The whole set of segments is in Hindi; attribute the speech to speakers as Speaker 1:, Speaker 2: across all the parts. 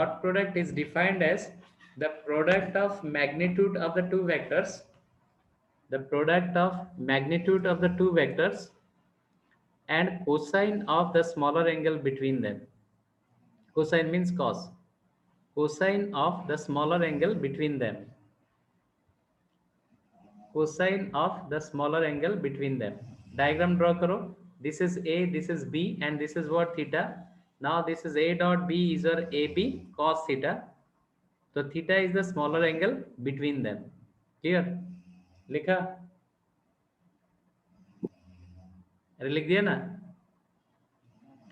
Speaker 1: dot product is defined as the product of magnitude of the two vectors, the product of magnitude of the two vectors and cosine of the smaller angle between them. Cosine means cos. Cosine of the smaller angle between them. Cosine of the smaller angle between them. Diagram draw karo. This is A, this is B, and this is what theta. Now this is A dot B is your AB cos theta. So theta is the smaller angle between them. Clear? लिखा? अरे लिख दिया ना?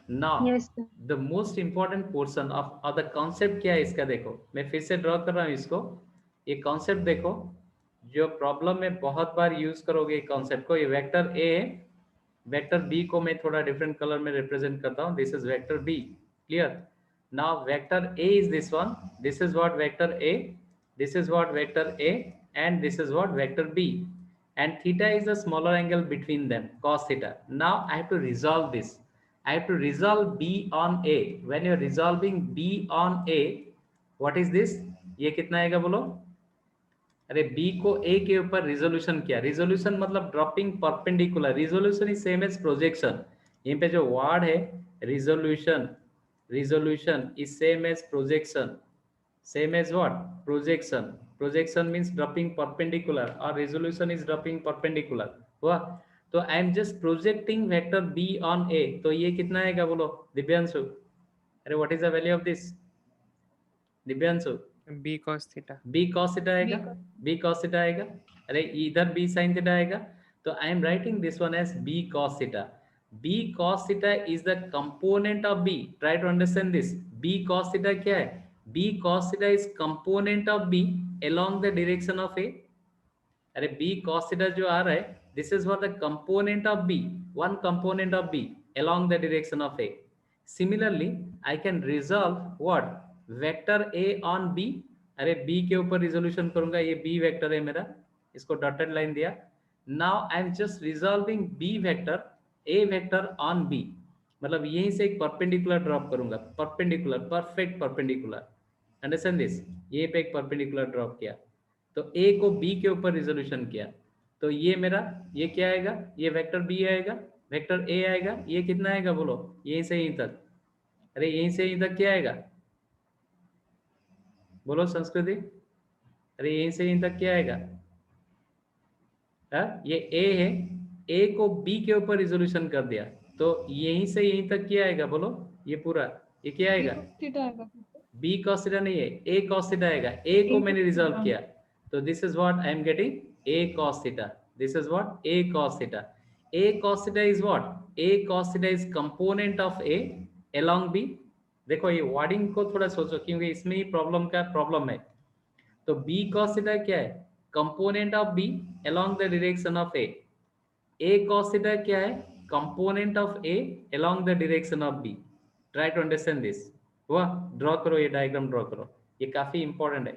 Speaker 1: Now
Speaker 2: Yes, sir.
Speaker 1: the most important portion of the concept क्या है इसका देखो. मैं फिर से ड्रॉ कर रहा हूँ इसको. ये कॉन्सेप्ट देखो जो प्रॉब्लम में बहुत बार यूज करोगे कॉन्सेप्ट को. ये वेक्टर ए है, वेक्टर बी को मैं थोड़ा डिफरेंट कलर में रिप्रेजेंट करता हूँ. This is vector B. Clear? Now vector A is this one. This is what vector A, this is what vector a, and this is what vector b, and theta is the smaller angle between them, cos theta. Now I have to resolve this. I have to resolve b on a. When you are resolving b on a, what is this? ये कितना आएगा बोलो? अरे b को a के ऊपर रिजोल्यूशन किया. रिजोल्यूशन मतलब dropping perpendicular. Resolution is same as projection. यहीं पे जो वर्ड है resolution, resolution is same as projection. Same as what? Projection. Projection means dropping perpendicular, or resolution is dropping perpendicular. हुआ? तो I am just projecting vector b on a. तो ये कितना आएगा बोलो दिव्यांशु? अरे what is the value of this? Divyanshu?
Speaker 3: b cos theta.
Speaker 1: b cos theta आएगा. b cos theta आएगा. अरे इधर b sin theta आएगा. तो I am writing this one as b cos theta. b cos theta is the component of b. Try to understand this. b cos theta क्या है? b cos theta is component of b along the direction of a. अरे b cos theta जो आ रहा है, this is what the component of b, one component of b along the direction of a. Similarly, I can resolve what? Vector a on b. अरे b के ऊपर रिजोल्यूशन करूंगा. ये b वेक्टर है मेरा, इसको डॉटेड लाइन दिया. Now I am just resolving b vector, a vector on b. मतलब यहीं से एक परपेंडिकुलर ड्रॉप करूंगा. Perpendicular, perfect perpendicular. Understand this. ये पे एक परपेंडिकुलर ड्रॉप किया, तो a को b के ऊपर रिजोल्यूशन किया. तो ये मेरा, ये क्या आएगा? ये वेक्टर b आएगा, वेक्टर a आएगा. ये कितना आएगा बोलो? यहीं से यहीं तक. अरे यहीं से यहीं तक क्या आएगा बोलो संस्कृति? अरे यहीं से यहीं तक क्या आएगा? ये a है, a को b के ऊपर रिजोल्यूशन कर दिया, तो यहीं से यहीं तक क्या आएगा बोलो? ये पूरा ये क्या आएगा? b cos theta नहीं है, a cos theta आएगा. a को मैंने रिजॉल्व किया, तो this is what I am getting a cos theta. This is what a cos theta. a cos theta is what? a cos theta is component of a along b. देखो ये वर्डिंग को थोड़ा सोचो, क्योंकि इसमें ही प्रॉब्लम का प्रॉब्लम है. तो b cos theta क्या है? Component of b along the direction of a. a cos theta क्या है? Component of a along the direction of b. Try to understand this. हुआ? ड्रॉ करो, ये डायग्राम ड्रॉ करो. ये काफी इंपॉर्टेंट है,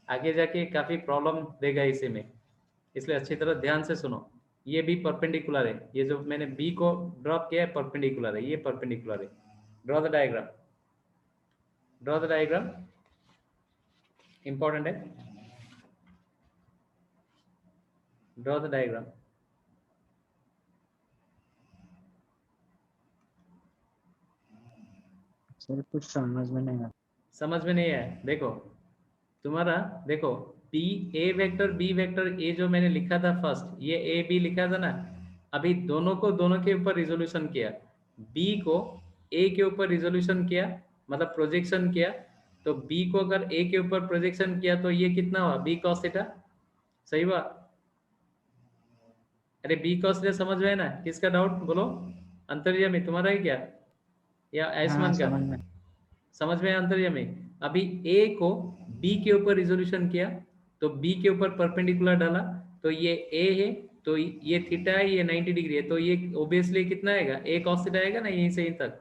Speaker 1: आगे जाके काफी प्रॉब्लम देगा इसी में, इसलिए अच्छी तरह ध्यान से सुनो. ये भी परपेंडिकुलर है. ये जो मैंने b को ड्रॉप किया है परपेंडिकुलर है, ये परपेंडिकुलर है. Draw the diagram. Draw the diagram. Important है. Draw the diagram.
Speaker 4: सर कुछ समझ में नहीं आया.
Speaker 1: समझ में नहीं है? देखो तुम्हारा, देखो b a vector b vector a जो मैंने लिखा था फर्स्ट, ये a b लिखा था ना. अभी दोनों को दोनों के ऊपर रिजोल्यूशन किया. b को a के ऊपर रिजोल्यूशन किया, मतलब प्रोजेक्शन किया. तो b को अगर a के ऊपर प्रोजेक्शन किया तो ये कितना हुआ? b cos theta. सही हुआ? अरे b cos थीटा समझ में है ना? किसका डाउट बोलो? अंतर्यामी तुम्हारा है क्या, या आयुष्मान का? समझ में अंतर्यामी. अभी a को b के ऊपर रिजोल्यूशन किया, तो b के ऊपर परपेंडिकुलर डाला, तो ये a है, तो ये थीटा है, ये 90 डिग्री है, तो ये ओब्वियसली कितना आएगा? a cos थीटा आएगा ना, यहीं से यहीं तक.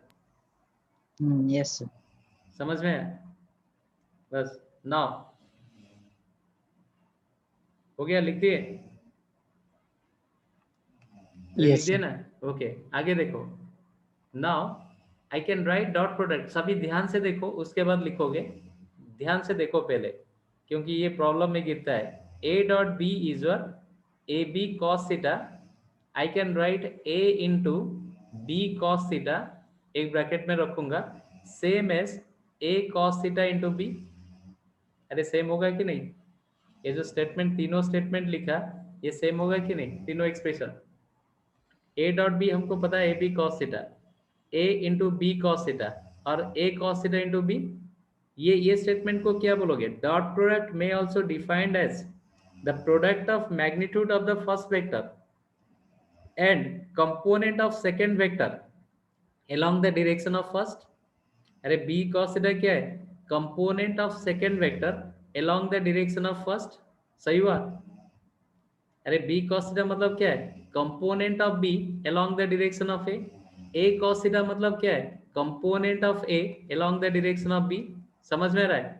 Speaker 4: Yes sir.
Speaker 1: समझ में आया? बस नाउ हो गया. लिख दिए? लिख दिए ना? ओके, आगे देखो. Now I can right dot product. सभी ध्यान से देखो, उसके बाद लिखोगे. ध्यान से देखो पहले, क्योंकि ये प्रॉब्लम में गिरता है। A dot B is A B cos theta, I can write A into B cos theta, एक ब्रैकेट में रखूंगा, same as A cos theta into B. अरे सेम होगा कि नहीं? ये जो स्टेटमेंट, तीनों स्टेटमेंट लिखा, ये सेम होगा कि नहीं? तीनों एक्सप्रेशन। ए डॉट बी हमको पता है A B cos theta, A into B cos theta, और A cos theta into B. ये स्टेटमेंट को क्या बोलोगे? डॉट प्रोडक्ट में also defined as the product of magnitude of the first vector and component of second vector along the direction of first। अरे b cos थीटा क्या है? Component of second vector along the direction of first। सही हुआ? अरे b cos थीटा मतलब क्या है? Component of b along the direction of a cos theta मतलब क्या है? Component of a along the direction of b। समझ में आ रहा है?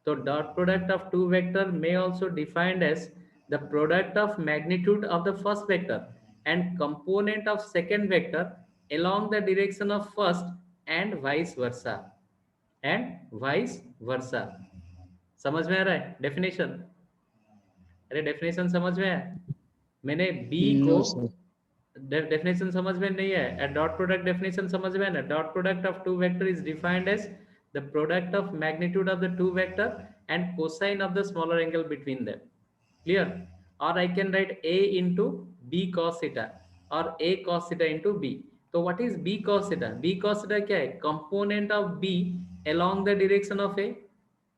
Speaker 1: तो dot product of two vector may also defined as the product of magnitude of the first vector and component of second vector along the direction of first and vice versa, and vice versa। समझ में आ रहा है डेफिनेशन? अरे डेफिनेशन समझ में है? मैंने b को
Speaker 4: नो सर।
Speaker 1: डेफिनेशन समझ में नहीं है। डॉट प्रोडक्ट डेफिनेशन समझ में है ना? Dot product of two vector is defined as the product of magnitude of the two vector and cosine of the smaller angle between them. Clear? और I can write a into B cos theta और a cos theta into b। तो what is b cos theta? b cos theta क्या है? Component of b along the direction of a।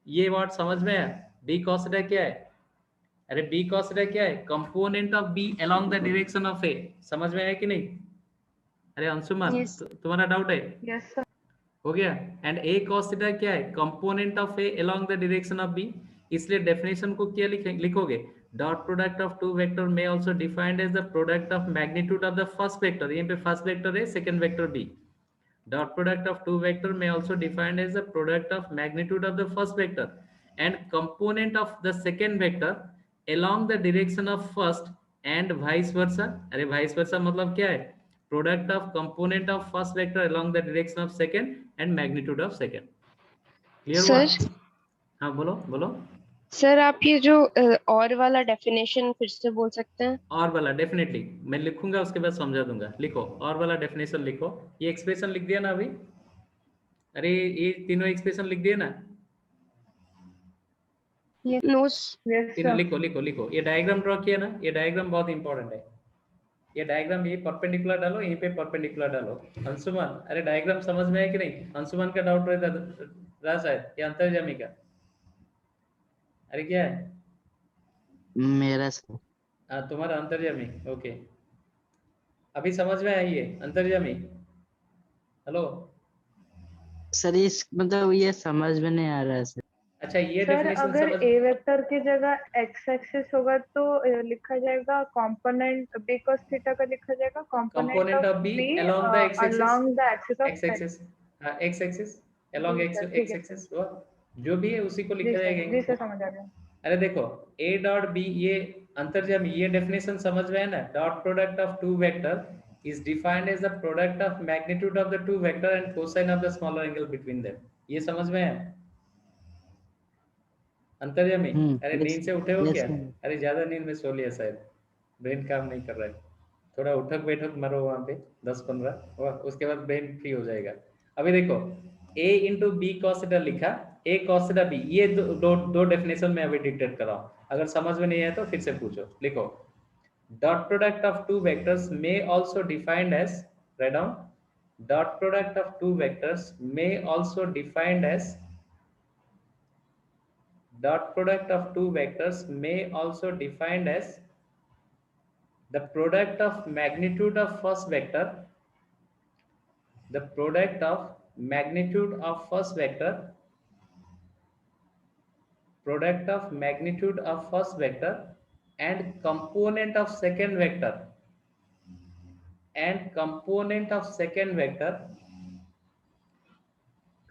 Speaker 1: ये वर्ड समझ में है? b cos थीटा क्या है? अरे b cos थीटा क्या है? Component of b along the direction of a। समझ में आया कि नहीं? अरे अंशुमन,
Speaker 4: Yes.
Speaker 1: तुम्हारा डाउट है?
Speaker 2: Yes sir.
Speaker 1: हो गया। एंड a cos थीटा क्या है? Component of a along the direction of b। इसलिए डेफिनेशन को क्या लिखोगे? Dot product of two vector में also defined as the product of magnitude of the first vector. यहीं पे फर्स्ट वेक्टर है, second vector b। Dot product of two vector may also defined as the product of magnitude of the first vector and component of the second vector along the direction of first and vice versa। अरे vice versa मतलब क्या है? Product of component of first vector along the direction of second and magnitude of second। Clear हुआ?
Speaker 2: सर
Speaker 1: हाँ बोलो बोलो।
Speaker 2: सर आप ये जो और वाला डेफिनेशन फिर से बोल सकते हैं?
Speaker 1: और वाला डेफिनेटली मैं लिखूंगा, उसके बाद समझा दूंगा। लिखो और वाला डेफिनेशन लिखो। ये एक्सप्रेशन लिख दिया ना अभी? अरे ये तीनों एक्सप्रेशन लिख दिए ना?
Speaker 2: नो
Speaker 1: तीनों लिखो लिखो लिखो। ये डायग्राम ड्रॉ किया ना? ये डायग्राम बहुत इंपॉर्टेंट है। ये डायग्राम ये परपेंडिकुलर डालो, यहीं पे परपेंडिकुलर डालो। अंशुमन, अरे डायग्राम समझ में है कि नहीं? अंशुमन का डाउट रहता रहा शायद, ये अंतर्जामी का। अरे क्या है?
Speaker 4: मेरा सर।
Speaker 1: हाँ तुम्हारा अंतर्जामी। ओके, अभी समझ में आई है अंतर्जामी? हेलो
Speaker 4: सर इस मतलब ये समझ में नहीं आ रहा है सर।
Speaker 1: अच्छा, ये
Speaker 3: सर
Speaker 1: डेफिनेशन
Speaker 3: अगर
Speaker 1: समझ।
Speaker 3: ए वेक्टर की जगह एक्स एक्सिस होगा तो लिखा जाएगा कंपोनेंट बी cos थीटा का लिखा जाएगा
Speaker 1: component of B along the x axis,
Speaker 3: along the axis of
Speaker 1: x axis, x axis along
Speaker 3: ji
Speaker 1: x
Speaker 3: sir, ठीक
Speaker 1: x
Speaker 3: है
Speaker 1: axis, जो भी है उसी को
Speaker 3: जी
Speaker 1: लिखा
Speaker 3: सर, जी
Speaker 1: जाएगा।
Speaker 3: सर, समझ आ गया।
Speaker 1: अरे देखो a डॉट b, ये अंतर्जामी, ये डेफिनेशन समझ में है ना? Dot product of two vector is defined as the product of magnitude of the two vector and cosine of the smaller angle between them। ये समझ में है अंतर्जामी? अरे नींद से उठे हो क्या? अरे ज्यादा नींद में सो लिया शायद, ब्रेन काम नहीं कर रहा है। थोड़ा उठक बैठक मारो वहां पे 10-15, और उसके बाद ब्रेन फ्री हो जाएगा। अभी देखो a into B cos theta लिखा, a cos थीटा b, ये दो डेफिनेशन में अभी डिक्टेट कर रहा हूँ। अगर समझ में नहीं आया तो फिर से पूछो। लिखो dot product of two vectors may also defined as, write down, dot product of two vectors may also defined as, dot product of two vectors may also defined as the product of magnitude of first vector, the product of magnitude of first vector, product of magnitude of first vector and component of second vector, and component of second vector,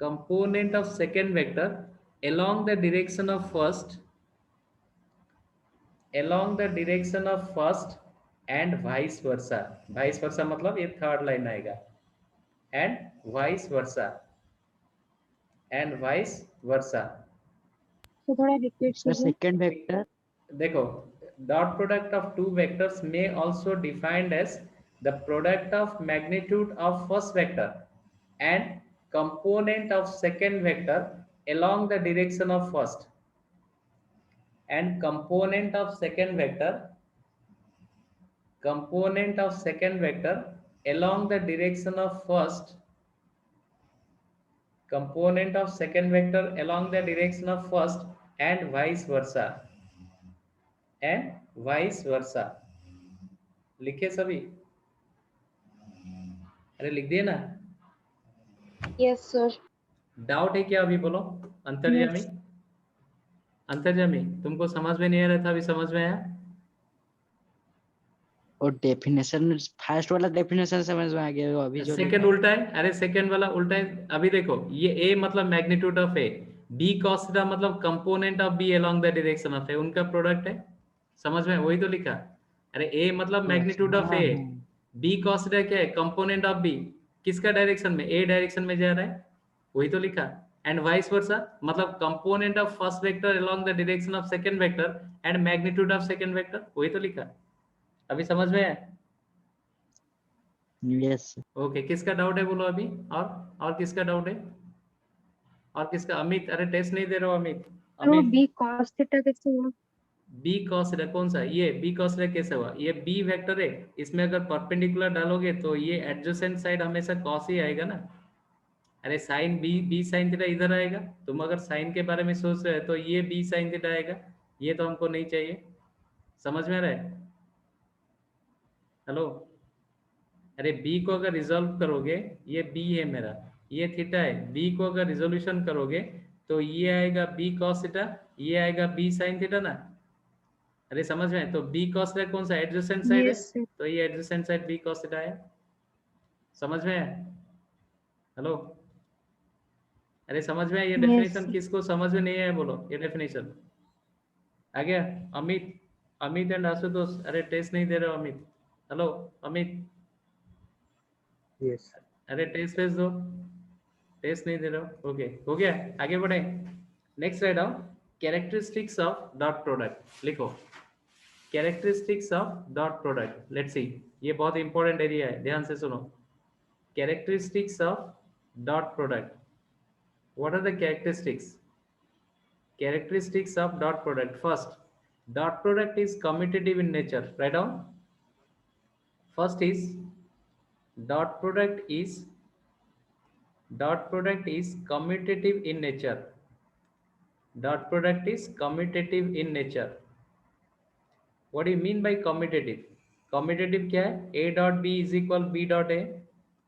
Speaker 1: component of second vector along the direction of first, along the direction of first and vice versa। vice versa मतलब ये थर्ड लाइन आएगा, and vice versa, and vice versa।
Speaker 2: तो थोड़ा रिपीट
Speaker 4: सर
Speaker 2: कीजिए।
Speaker 4: सेकंड वेक्टर
Speaker 1: देखो, dot product of two vectors may also defined as the product of magnitude of first vector and component of second vector along the direction of first, and component of second vector along the direction of first, component of second vector along the direction of first, and vice versa, लिखे सभी? अरे लिख दिए ना?
Speaker 2: Yes sir.
Speaker 1: डाउट है क्या अभी? बोलो। अंतर्यामी, अंतर्यामी, तुमको समझ में नहीं आ रहा था, अभी समझ में आया?
Speaker 4: और डेफिनेशन फर्स्ट वाला डेफिनेशन समझ में आ गया, वो अभी जो
Speaker 1: सेकंड उल्टा है। अरे सेकंड वाला उल्टा है। अभी देखो, ये ए मतलब magnitude of A, B cos theta मतलब component of B along the direction of A, उनका प्रोडक्ट है। समझ में? वही तो लिखा। अरे ए मतलब magnitude of A, B cos theta क्या है? कंपोनेंट ऑफ बी, किसका डायरेक्शन में? ए डायरेक्शन में जा रहा है, वही तो लिखा। एंड वाइस वर्सा मतलब component of first vector along the direction of second vector and magnitude of second vector, वही तो लिखा। अभी समझ में आया?
Speaker 4: यस
Speaker 1: ओके, किसका डाउट है बोलो अभी? और किसका डाउट है? और किसका? अमित, अरे टेस्ट नहीं दे रहे हो अमित?
Speaker 2: तो
Speaker 1: अमित,
Speaker 2: बी cos थीटा कैसे हुआ?
Speaker 1: बी cos थीटा कौन सा? ये बी cos थीटा कैसे हुआ? ये बी वेक्टर है, इसमें अगर परपेंडिकुलर डालोगे तो ये एडजेसेंट साइड हमेशा cos ही आएगा ना। अरे साइन बी साइन थीटा इधर आएगा। तुम अगर साइन के बारे में सोच रहे हो तो ये बी साइन थीटा आएगा, ये तो हमको नहीं चाहिए। समझ में आ रहा है? हेलो? अरे बी को अगर रिजॉल्व करोगे, ये बी है मेरा, ये थीटा है, बी को अगर रिजोल्यूशन करोगे तो ये आएगा बी cos थीटा, ये आएगा बी sin थीटा ना। अरे समझ में? तो बी cos थीटा कौन सा? एडजेसेंट साइड है,
Speaker 2: यस सर।
Speaker 1: तो ये adjacent side B cos theta है। समझ में? हेलो? अरे समझ में? ये डेफिनेशन किसको समझ में नहीं आया बोलो? ये डेफिनेशन आ गया? अमित, अमित एंड आशुतोष, अरे टेस्ट नहीं दे रहे हो अमित? हेलो अमित?
Speaker 5: यस
Speaker 1: अरे टेस्ट भेज दो, टेस्ट नहीं दे रहे हो। ओके, हो गया? आगे बढ़े। Next right down characteristics of dot product. लिखो characteristics of dot product. Let's see, ये बहुत इंपॉर्टेंट एरिया है, ध्यान से सुनो। Characteristics of dot product. What are the characteristics? Characteristics of dot product. First, dot product is commutative in nature. Write down. First is dot product is commutative in nature. Dot product is commutative in nature. What do you mean by commutative? Commutative क्या है? A dot B is equal B dot A.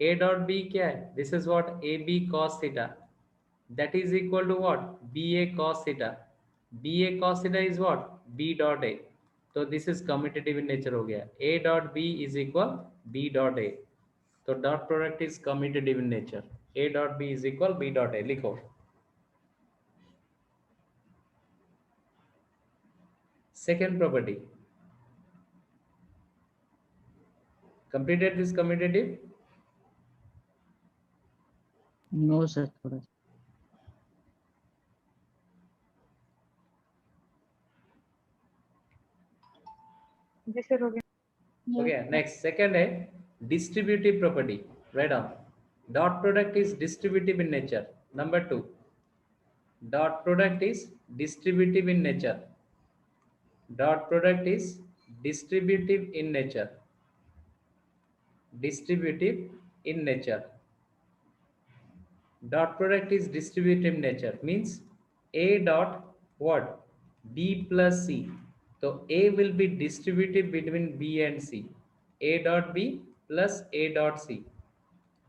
Speaker 1: A dot B क्या है? This is what? AB cos theta. That is equal to what? BA cos theta. BA cos theta is what? B dot A. तो this is commutative in nature हो गया। A dot B is equal B dot A. तो dot product is commutative in nature. A dot B is equal B dot A. लिखो। Second property. Completed this commutative?
Speaker 4: No sir थोड़ा
Speaker 3: जी सर हो गया।
Speaker 1: Okay, next, second है distributive property. Write down. Dot product is distributive in nature. Number 2, dot product is distributive in nature. Dot product is distributive in nature. Distributive in nature. Dot product is distributive in nature means A dot what? B plus C. So A will be distributive between B and C. A dot B plus A dot C.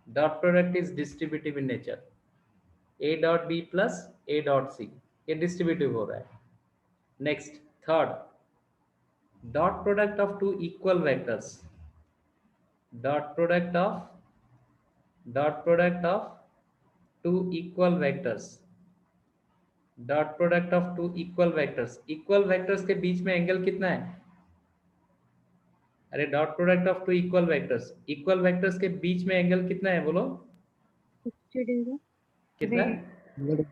Speaker 1: Dot product is distributive in nature. A dot B plus A dot C. ये distributive हो रहा है। Next, third, dot product of two equal vectors. Dot product of two equal vectors. Dot product of two equal vectors. Equal vectors के बीच में एंगल कितना है? अरे dot product of two equal vectors, equal vectors के बीच में एंगल कितना है बोलो?
Speaker 2: 60 डिग्री।
Speaker 1: कितना? 0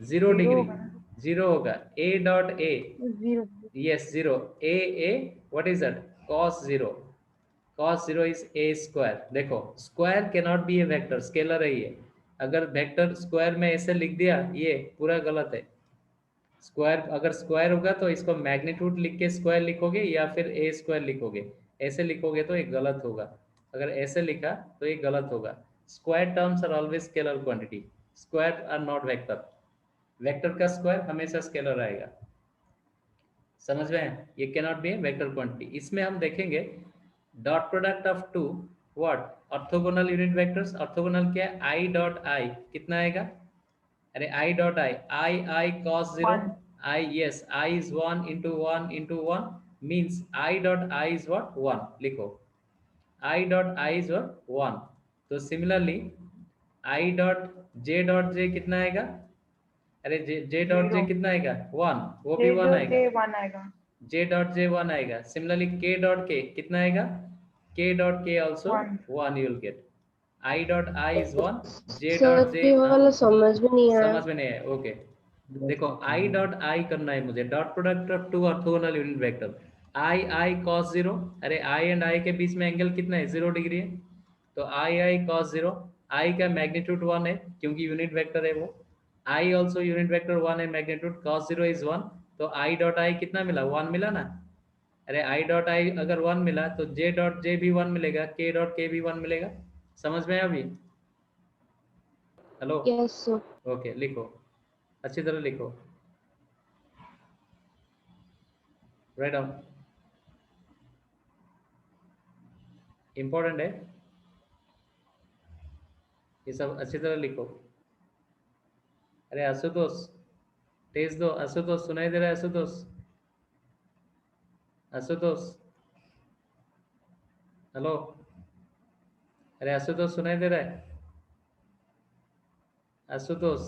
Speaker 3: Zero
Speaker 1: डिग्री।
Speaker 3: होगा।
Speaker 1: जीरो होगा, a dot a,
Speaker 3: zero.
Speaker 1: yes zero, a what is that, cos zero, cos zero is a square। देखो square can not B A vector, scalar है ये। अगर वेक्टर स्क्वायर में ऐसे लिख दिया ये पूरा गलत है। स्क्वायर अगर स्क्वायर होगा तो इसको मैग्नीट्यूड लिख के स्क्वायर लिखोगे या फिर ए स्क्वायर लिखोगे, ऐसे लिखोगे तो ये गलत होगा। अगर ऐसे लिखा तो ये गलत होगा। Square terms are always scalar quantity, square are not vector. Vector का स्क्वायर हमेशा स्केलर आएगा, समझ में है? ये can not be vector quantity. इसमें हम देखेंगे dot product of two what orthogonal unit vectors. Orthogonal क्या है, आई डॉट आई कितना आएगा, अरे I dot I, I cos zero,
Speaker 3: One.
Speaker 1: I yes I is 1 into 1 means I dot I is what 1, लिखो आई डॉट आई इज व्हाट 1। तो सिमिलरली आई डॉट जे कितना आएगा, अरे जे डॉट जे
Speaker 3: Zero.
Speaker 1: कितना आएगा 1, वो भी
Speaker 3: जे
Speaker 1: 1
Speaker 3: जो
Speaker 1: आएगा।
Speaker 3: जे 1 आएगा।
Speaker 1: जे डॉट जे 1 आएगा। सिमिलरली के डॉट के कितना आएगा, K dot K also 1 you will get. I dot I is 1, J dot
Speaker 2: sir
Speaker 1: J
Speaker 2: ये वाला समझ में नहीं आया।
Speaker 1: समझ में नहीं है, ओके। देखो आई डॉट आई करना है मुझे, dot product of two orthogonal unit vector. I cos zero, अरे आई एंड आई के बीच में एंगल कितना है, 0 डिग्री है। तो आई cos जीरो, आई का मैग्नीट्यूड 1 है क्योंकि यूनिट वेक्टर है वो। आई ऑल्सो यूनिट वेक्टर 1 है, मैग्नीट्यूड cos जीरो इज 1। तो आई डॉट आई कितना मिला, 1 मिला ना। अरे आई डॉट आई अगर 1 मिला तो जे डॉट जे भी 1 मिलेगा, के डॉट के भी 1 मिलेगा। समझ में अभी, हेलो,
Speaker 2: यस सर।
Speaker 1: ओके लिखो, अच्छी तरह लिखो, राइट डाउन, इंपॉर्टेंट है ये सब, अच्छी तरह लिखो। अरे आशुतोष तेज दो, आशुतोष सुनाई दे रहा है, आशुतोष, आशुतोष हेलो, अरे आशुतोष सुनाई दे रहा है, आशुतोष,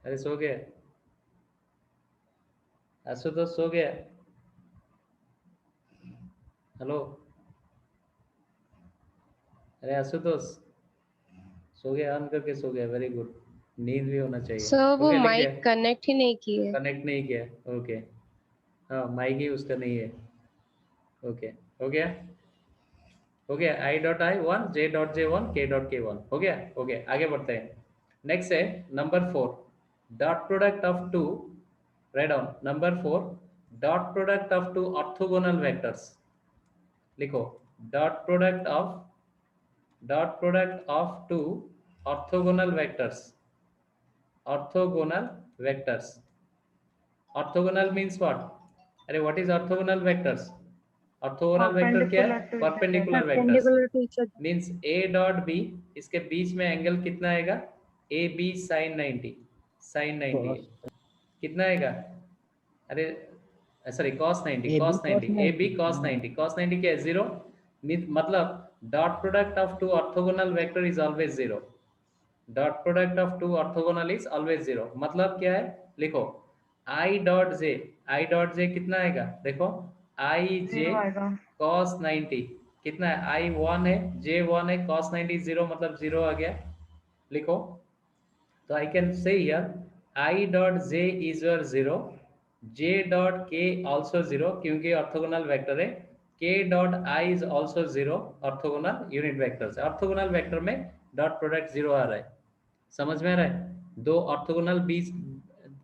Speaker 1: अरे सो गया, आशुतोष सो गया, हेलो, अरे आशुतोष सो गया, ऑन करके सो गया, वेरी गुड, नींद भी होना चाहिए।
Speaker 2: सर वो
Speaker 1: ओके, लिख
Speaker 2: माइक
Speaker 1: दिया?
Speaker 2: कनेक्ट ही नहीं किए।
Speaker 1: कनेक्ट नहीं किया, ओके, हाँ माइक ही उसका नहीं है, ओके हो गया, हो गया। आई डॉट आई 1, जे डॉट जे 1, के डॉट के 1, हो गया, ओके आगे बढ़ते हैं। नेक्स्ट है number 4, dot product of two, right down, number 4 dot product of two orthogonal vectors. लिखो dot product of two orthogonal vectors, orthogonal vectors. Orthogonal means what, अरे what is orthogonal vectors? Orthogonal vector क्या है, perpendicular vectors,
Speaker 3: Perpendicular to each other.
Speaker 1: Means A dot B, इसके बीच में एंगल कितना आएगा, ए बी साइन 90, साइन 90 है कितना आएगा, अरे sorry cos 90, cos 90, A B cos 90, cos 90 क्या है 0, मतलब dot product of two orthogonal vector is always 0, dot product of two orthogonal is always 0। मतलब क्या है, लिखो आई डॉट जे कितना आएगा, देखो आई जे
Speaker 3: Zero आएगा।
Speaker 1: cos 90 कितना है, आई 1 है, जे 1 है, cos 90 0, मतलब 0 आ गया, लिखो। तो I can say here I dot J is your 0, J dot K also 0 क्योंकि ऑर्थोगोनल वेक्टर है, के dot I is also 0, orthogonal unit vector से। ऑर्थोगोनल वेक्टर में डॉट प्रोडक्ट 0 आ रहा है, समझ में आ रहा है? दो ऑर्थोगोनल बीच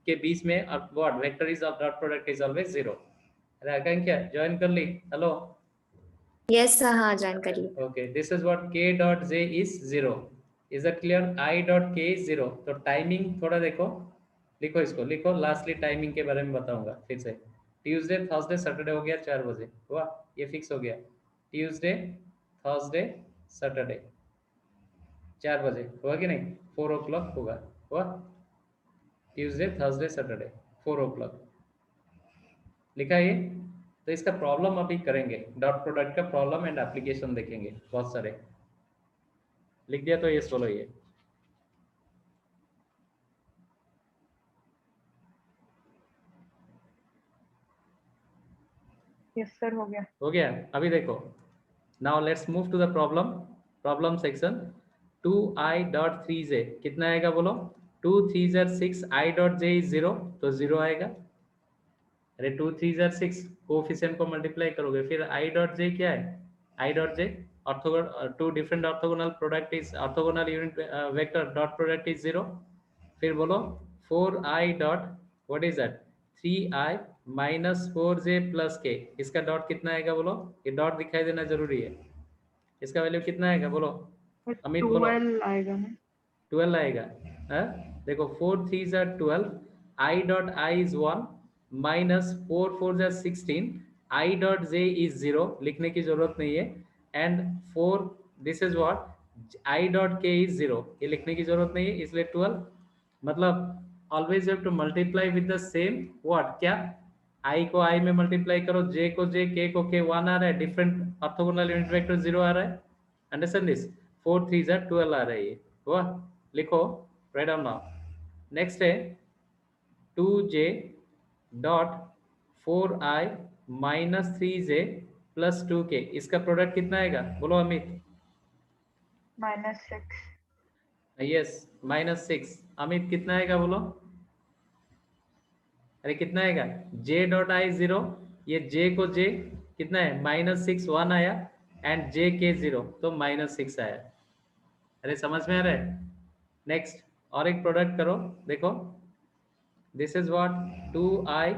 Speaker 1: के बीच में what vector is of dot product is always 0। अरे आकांक्षा ज्वाइन कर ली, हेलो,
Speaker 5: यस सर, हाँ ज्वाइन करिए।
Speaker 1: Okay, this is what k dot j is 0, is that clear? i dot k is 0। तो टाइमिंग थोड़ा देखो, लिखो इसको, लिखो लास्टली टाइमिंग के बारे में बताऊंगा फिर से। ट्यूसडे थर्सडे सैटरडे हो गया 4 बजे, हुआ, ये फिक्स हो गया। ट्यूसडे थर्सडे सैटरडे 4 बजे, हुआ कि नहीं? 4 o'clock होगा, हुआ, ट्यूसडे थर्सडे सैटरडे 4 o'clock लिखा है ये। तो इसका प्रॉब्लम अभी करेंगे, डॉट प्रोडक्ट का प्रॉब्लम एंड एप्लीकेशन देखेंगे बहुत सारे, लिख दिया तो ये सोलो ये।
Speaker 3: यस सर, हो गया।
Speaker 1: हो गया, अभी देखो, now let's move to the problem, problem section. 2i dot 3j कितना आएगा बोलो, 2 3 are 6 I dot J is 0 तो 0 आएगा। अरे 2 3 are 6 कोफिशिएंट को मल्टीप्लाई करोगे, फिर आई डॉट जे क्या है, I dot J orthogonal, two different orthogonal product is orthogonal unit vector dot product is 0। फिर बोलो 4i dot what is that 3i minus 4j plus K, इसका डॉट कितना आएगा बोलो, ये डॉट दिखाई देना जरूरी है, इसका वैल्यू कितना आएगा बोलो अमित बोलो।
Speaker 3: 12 आएगा ना,
Speaker 1: 12 आएगा। देखो 4 3 are 12, i dot i is 1 minus 4 4 are 16, i dot j is 0, लिखने की जरूरत नहीं है, and 4 this is what i dot k is 0, ये लिखने की जरूरत नहीं है, इसलिए 12। मतलब always have to multiply with the same what, क्या i को i में मल्टीप्लाई करो, j को j, k को k, 1 आ रहा है, डिफरेंट ऑर्थोगोनल यूनिट वेक्टर 0 आ रहा है। अंडरस्टैंड दिस, 4 3 are 12 आ रहा है ये, हुआ, लिखो राइट डाउन नाउ। नेक्स्ट है 2j dot 4i minus 3j plus 2k, इसका प्रोडक्ट कितना आएगा बोलो अमित।
Speaker 3: -6
Speaker 1: यस -6, अमित कितना आएगा बोलो, अरे कितना आएगा, j डॉट i 0, ये j को j कितना है -6 1 आया, एंड j k 0 तो -6 आया। अरे समझ में आ रहा है। नेक्स्ट और एक प्रोडक्ट करो, देखो this is what 2i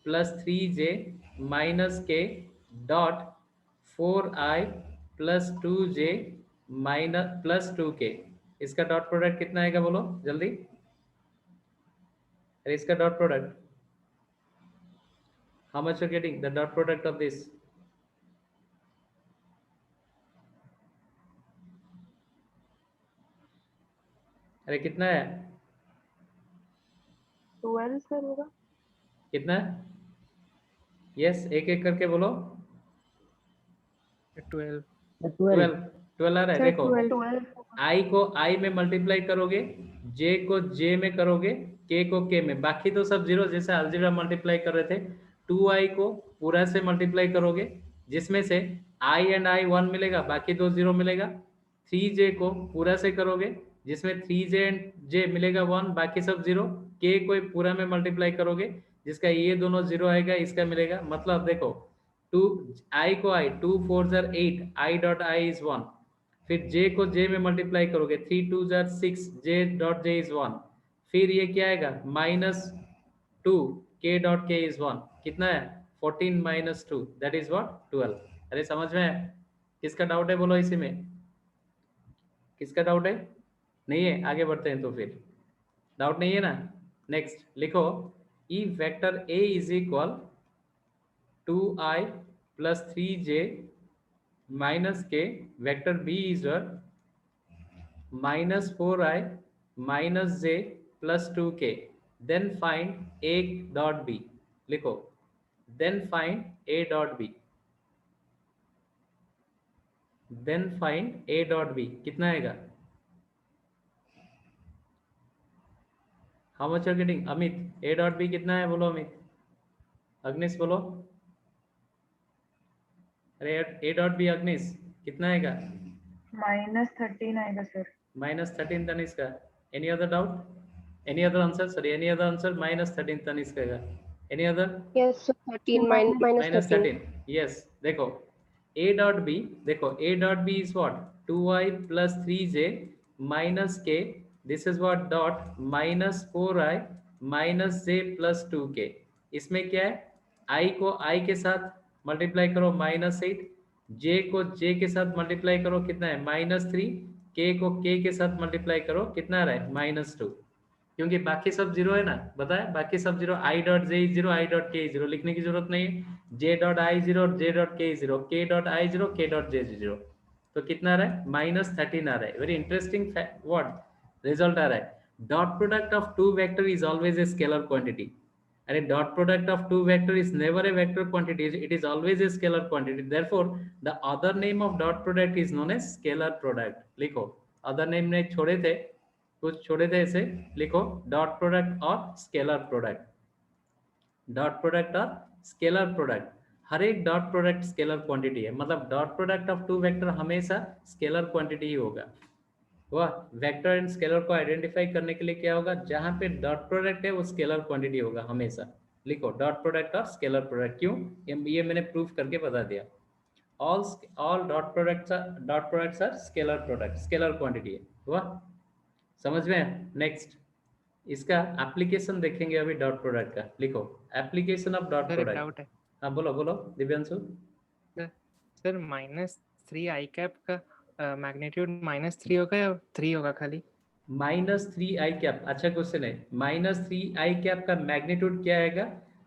Speaker 1: plus 3j minus k dot 4i plus 2j minus plus 2k, इसका डॉट प्रोडक्ट कितना आएगा बोलो जल्दी, अरे इसका dot product, how much you getting the dot product of this, अरे कितना है
Speaker 3: 12 सर होगा,
Speaker 1: कितना, यस एक एक करके बोलो।
Speaker 4: 12
Speaker 1: 12 आ रहा है।
Speaker 2: सर
Speaker 1: देखो
Speaker 3: 12
Speaker 1: i को i में मल्टीप्लाई करोगे, j को j में करोगे, k को k में, बाकी तो सब जीरो, जैसे अलजेब्रा मल्टीप्लाई कर रहे थे। 2i को पूरा से मल्टीप्लाई करोगे, जिसमें से i एंड i 1 मिलेगा, बाकी दो जीरो मिलेगा। 3j को पूरा से करोगे, जिसमें 3j एंड j मिलेगा 1, बाकी सब जीरो। k को पूरा में मल्टीप्लाई करोगे, जिसका ये दोनों जीरो आएगा, इसका मिलेगा। मतलब देखो 2 i को i 2 4 are 8, i dot i is 1, फिर j को j में मल्टीप्लाई करोगे, 3 2 are 6, j dot j is 1, फिर ये क्या आएगा -2 k डॉट k is 1, कितना है 14 - 2 दैट इज व्हाट 12। अरे समझ में है, किसका डाउट है बोलो इसी में, किसका डाउट है, नहीं है, आगे बढ़ते हैं तो फिर डाउट नहीं है ना। नेक्स्ट लिखो ई vector a is equal 2i plus 3j minus k, vector b is -4i minus j plus 2k, then find a dot b, लिखो then find a dot b, then find a dot b, कितना आएगा, how much are getting Amit, a dot b कितना है बोलो अमित, अग्निश बोलो, अरे a डॉट b अग्निश कितना आएगा,
Speaker 3: -13 आएगा sir,
Speaker 1: -13 Tanishka, any other doubt, any other answer, sorry any other answer, -13 Tanishka का, any other,
Speaker 2: yes sir 13 minus 13
Speaker 1: yes. देखो a डॉट b, देखो a dot b is what 2i plus 3j minus k, this is what dot -4i minus j plus 2k, इसमें क्या है i को i के साथ मल्टीप्लाई करो -8, j को j के साथ मल्टीप्लाई करो, कितना है -3, k को k के साथ मल्टीप्लाई करो, कितना आ रहा है -2, क्योंकि बाकी सब जीरो है ना, बताया बाकी सब zero, i dot j zero, i dot k zero, लिखने की जरूरत नहीं है, j dot i zero, j dot k zero, k dot i zero, k dot j zero, तो कितना आ रहा है -13 आ रहा है। वेरी इंटरेस्टिंग व्हाट रिजल्ट आ रहा है, dot product of two vector is always a scalar quantity, अरे dot product of two vector is never a vector quantity, it is always a scalar quantity, therefore the other name of dot product is known as scalar product, लिखो अदर नेम ने छोड़े थे, कुछ छोड़े थे, ऐसे लिखो डॉट प्रोडक्ट और स्केलर प्रोडक्ट, डॉट प्रोडक्ट और स्केलर प्रोडक्ट, हर एक डॉट प्रोडक्ट स्केलर क्वांटिटी है, मतलब dot product of two vector हमेशा स्केलर क्वांटिटी ही होगा। हुआ। वेक्टर एंड स्केलर को आइडेंटिफाई करने के लिए क्या होगा, जहां पे डॉट प्रोडक्ट है वो स्केलर क्वांटिटी होगा हमेशा। लिखो डॉट प्रोडक्ट और स्केलर प्रोडक्ट। क्यों, ये मैंने प्रूफ करके बता दिया। all dot products are scalar product, scalar quantity है। हुआ समझ में। नेक्स्ट इसका एप्लीकेशन देखेंगे अभी डॉट प्रोडक्ट का। लिखो एप्लीकेशन ऑफ डॉट
Speaker 6: सर एक
Speaker 1: प्रोडक्ट।
Speaker 6: डाउट है
Speaker 1: हाँ बोलो बोलो दिव्यांशु।
Speaker 6: सर, -3 आई कैप का मैग्नीट्यूड -3 होगा या 3 होगा खाली?
Speaker 1: -3 आई कैप, अच्छा क्वेश्चन है। -3 आई कैप का मैग्नीट्यूड क्या आएगा,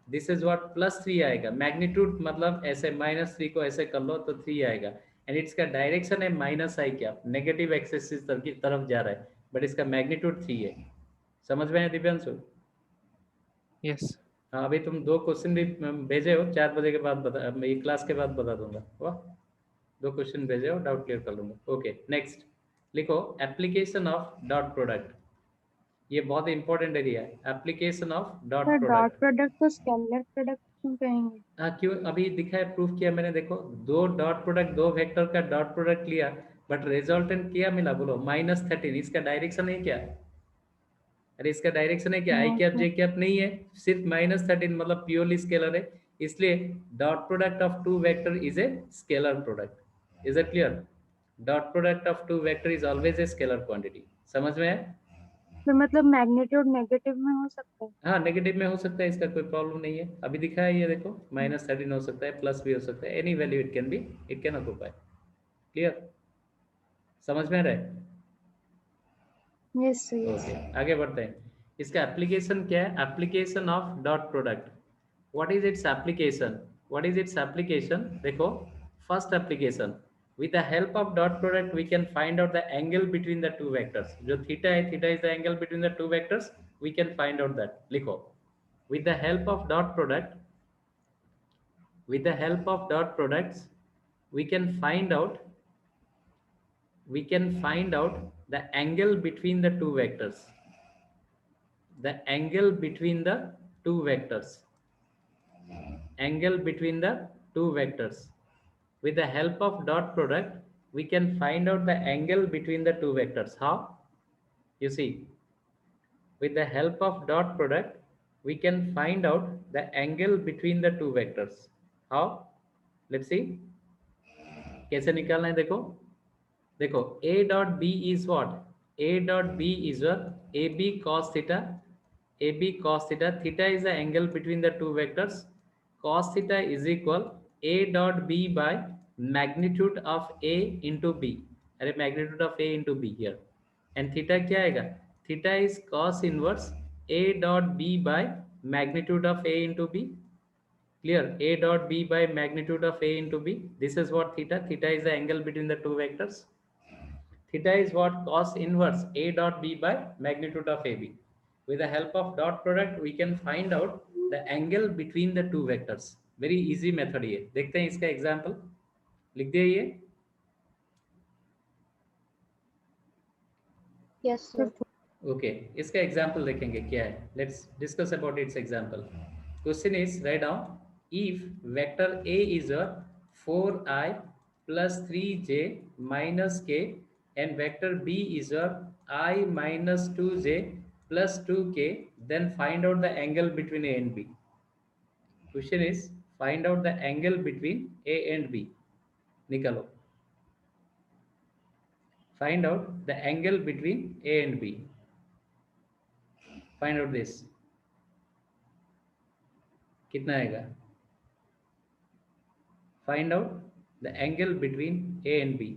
Speaker 1: दिस इज व्हाट, +3 आएगा। मैग्नीट्यूड मतलब ऐसे -3 को ऐसे कर लो तो 3 आएगा। एंड इसका डायरेक्शन है माइनस आई कैप, नेगेटिव एक्सिस की तरफ जा रहा है, बट इसका मैग्नीट्यूड 3 है। समझ में है दिव्यांशु?
Speaker 6: यस।
Speaker 1: हाँ अभी तुम 2 क्वेश्चन भी भेजे हो, 4 बजे के बाद बता, ये क्लास के बाद बता दूंगा। वाह 2 क्वेश्चन भेजे हो, डाउट क्लियर कर लूंगा। ओके नेक्स्ट लिखो एप्लीकेशन ऑफ डॉट प्रोडक्ट। ये बहुत इंपॉर्टेंट एरिया है, application of dot
Speaker 3: sir dot
Speaker 1: product.
Speaker 3: Product को स्केलर प्रोडक्ट क्यों कहेंगे?
Speaker 1: हाँ क्यों, अभी दिखा है, प्रूफ किया मैंने। देखो 2 डॉट प्रोडक्ट, 2 वेक्टर का डॉट प्रोडक्ट लिया, बट रिजल्टेंट क्या मिला, बोलो -13। इसका डायरेक्शन है क्या, अरे इसका डायरेक्शन है क्या, आई कैप जे कैप नहीं है, सिर्फ -13 मतलब प्योरली स्केलर है। इसलिए dot product of 2 vector is a scalar product. Is it clear? Dot product of 2 vector is always a scalar quantity. समझ में है?
Speaker 3: तो मतलब मैग्नीट्यूड नेगेटिव में हो सकता है?
Speaker 1: हाँ नेगेटिव में हो सकता है, इसका कोई प्रॉब्लम नहीं है। अभी दिखा है ये देखो, -13 हो सकता है, प्लस भी हो सकता है, any value it can be, it can occupy. Clear? समझ में आ रहा है?
Speaker 3: यस सर
Speaker 1: ओके आगे बढ़ते हैं। इसका एप्लीकेशन क्या है, application of dot product. What is its application, what is its application? देखो first application, with the help of dot product we can find out the angle between the two vectors। जो थीटा है, theta is the angle between the two vectors, we can find out that। लिखो with the help of dot product, with the help of dot products we can find out, we can find out the angle between the two vectors, the angle between the two vectors, angle between the two vectors। With the help of dot product we can find out the angle between the two vectors। How? You see, with the help of dot product we can find out the angle between the two vectors। How? Let's see कैसे निकालना है। देखो देखो a dot b is what, a dot b is a ab cos theta, ab cos theta, theta is the angle between the two vectors, cos theta is equal a dot b by magnitude of a into b, अरे magnitude of a into b here, and theta क्या आएगा, theta is cos inverse a dot b by magnitude of a into b। Clear? A dot b by magnitude of a into b, this is what theta, theta is the angle between the two vectors, theta is what, cos inverse a dot b by magnitude of ab। With the help of dot product we can find out the angle between the two vectors। very easy method ये। देखते हैं इसका एग्जांपल, लिख दिया ये।
Speaker 2: Yes sir.
Speaker 1: ओके इसका एग्जांपल देखेंगे क्या है। Let's discuss about it's example. Question is write down if vector a is a 4i plus 3j minus k and vector b is a I minus 2j plus 2k, then find out the angle between a and b। Question is find out the angle between a and b। निकालो, find out the angle between a and b, find out this, कितना आएगा? Find out the angle between a and b।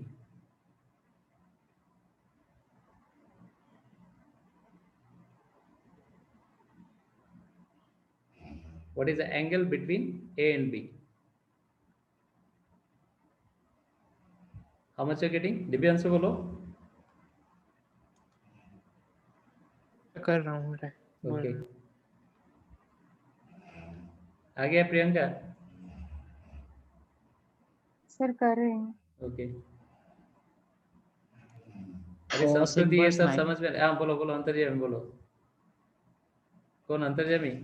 Speaker 1: What is the angle between a and b? How much you're getting? Divyanshu बोलो।
Speaker 6: कर रहा हूँ
Speaker 1: ओके आ गया प्रियंका?
Speaker 3: सर कर रहे हैं।
Speaker 1: ओके अरे
Speaker 4: Cos
Speaker 1: संस्कृति ये
Speaker 4: inverse
Speaker 1: सब
Speaker 4: nine-
Speaker 1: समझ में, हाँ बोलो बोलो अंतर्यामी बोलो। कौन अंतर्यामी?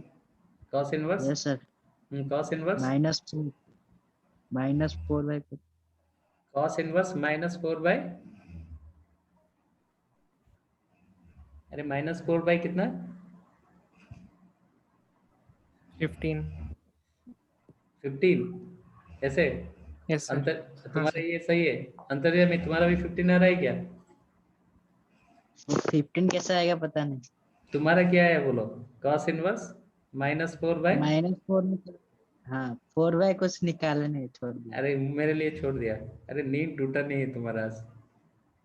Speaker 1: cos inverse?
Speaker 4: yes sir
Speaker 1: cos inverse,
Speaker 4: -4 by
Speaker 1: cos inverse -4 by अरे -4 बाई कितना
Speaker 6: 15.
Speaker 1: 15 ऐसे
Speaker 6: Yes sir.
Speaker 1: अंतर
Speaker 6: हाँ
Speaker 1: तुम्हारा
Speaker 6: sir.
Speaker 1: ये सही है अंतर्य में तुम्हारा भी 15 आ रहा है क्या
Speaker 4: 15 कैसे आएगा पता नहीं।
Speaker 1: तुम्हारा क्या है बोलो cos इनवर्स -4 बाई
Speaker 4: -4 में तो हाँ 4 बाय कुछ निकाला नहीं, छोड़ दिया।
Speaker 1: अरे मेरे लिए छोड़ दिया अरे नींद टूटा नहीं है तुम्हारा आज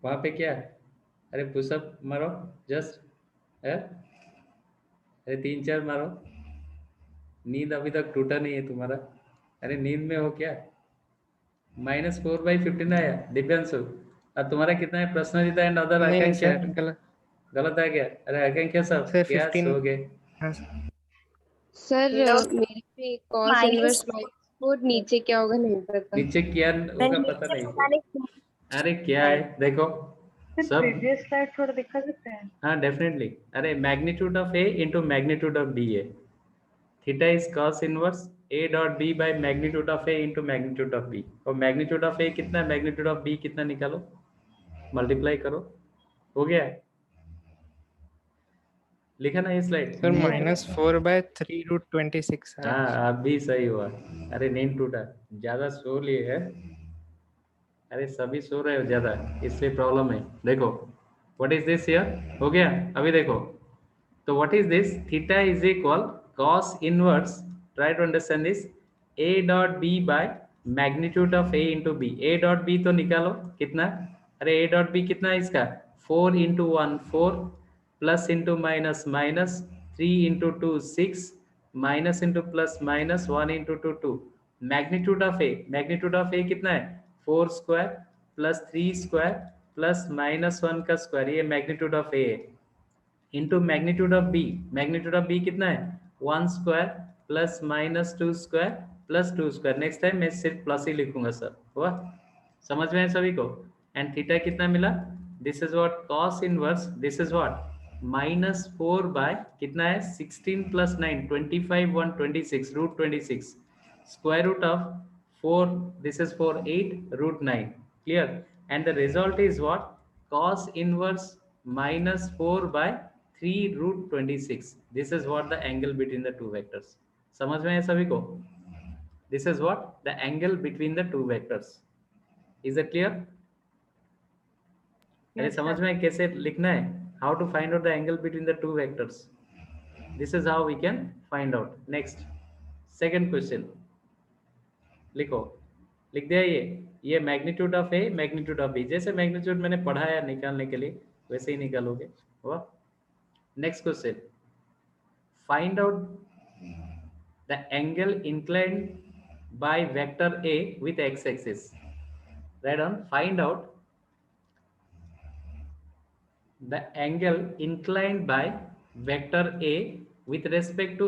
Speaker 1: वहां पे क्या अरे पुशअप मारो जस्ट अरे 3-4 मारो नींद अभी तक टूटा नहीं है तुम्हारा अरे नींद में हो क्या -4/15 आया दिव्यांशु और तुम्हारा कितना है पर्सनलिटी एंड अदर
Speaker 6: नहीं
Speaker 1: आकांक्षा
Speaker 6: सर गलत.
Speaker 1: गलत आ गया अरे आकांक्षा सब
Speaker 6: Sir,
Speaker 1: क्या
Speaker 6: 15
Speaker 1: सो गए
Speaker 6: हाँ sir.
Speaker 2: सर
Speaker 5: No,
Speaker 2: मेरे पे cos
Speaker 5: minus
Speaker 2: इनवर्स -4 नीचे क्या होगा नहीं पता।
Speaker 1: नीचे क्या होगा पता नहीं अरे क्या है देखो
Speaker 3: सर
Speaker 1: सब
Speaker 3: प्रीवियस स्लाइड थोड़ा दिखा सकते हैं
Speaker 1: हाँ डेफिनेटली अरे magnitude of A into magnitude of B है theta is cos inverse a dot b by magnitude of a into magnitude of b और मैग्नीट्यूड ऑफ a कितना है मैग्नीट्यूड ऑफ b कितना निकालो मल्टीप्लाई करो हो गया लिखा ना ये स्लाइड
Speaker 6: Sir -4/3√26 है.
Speaker 1: हाँ अब भी सही हुआ अरे नींद टूटा ज्यादा सो लिए है अरे सभी सो रहे हो ज्यादा इसलिए प्रॉब्लम है देखो व्हाट इज दिस हियर हो गया अभी देखो तो what is this theta is equal cos inverse try to understand this a dot b by magnitude of a into b a dot b तो निकालो कितना अरे a डॉट b कितना है इसका 4 into 1 4 plus into minus minus 3 into 2 6 minus into plus minus 1 into 2 2 magnitude of a कितना है 4 square plus 3 square plus minus 1 का स्क्वायर ये मैग्नीट्यूड ऑफ a है इंटू मैग्नीट्यूड ऑफ बी कितना है 1 square plus minus 2 square plus 2 square next time मैं सिर्फ प्लस ही लिखूंगा सर हुआ समझ में है सभी को एंड थीटा कितना मिला this is what cos inverse this is what -4 by कितना है 16 plus 9 25 1 26 root 26 square root of 4 this is 4 8 root 9 clear and the result is what cos inverse -4 by 3 root 26 this is what the angle between the two vectors समझ में है सभी को this is what the angle between the two vectors is it clear अरे
Speaker 3: Yes,
Speaker 1: समझ
Speaker 3: sir.
Speaker 1: में कैसे लिखना है how to find out the angle between the two vectors this is how we can find out next second question लिखो लिख दिया ये magnitude of A magnitude of B जैसे मैग्नीट्यूड मैंने पढ़ाया निकालने के लिए वैसे ही निकालोगे हुआ next question find out the angle inclined by vector A with X axis right on find out the angle inclined by vector A with respect to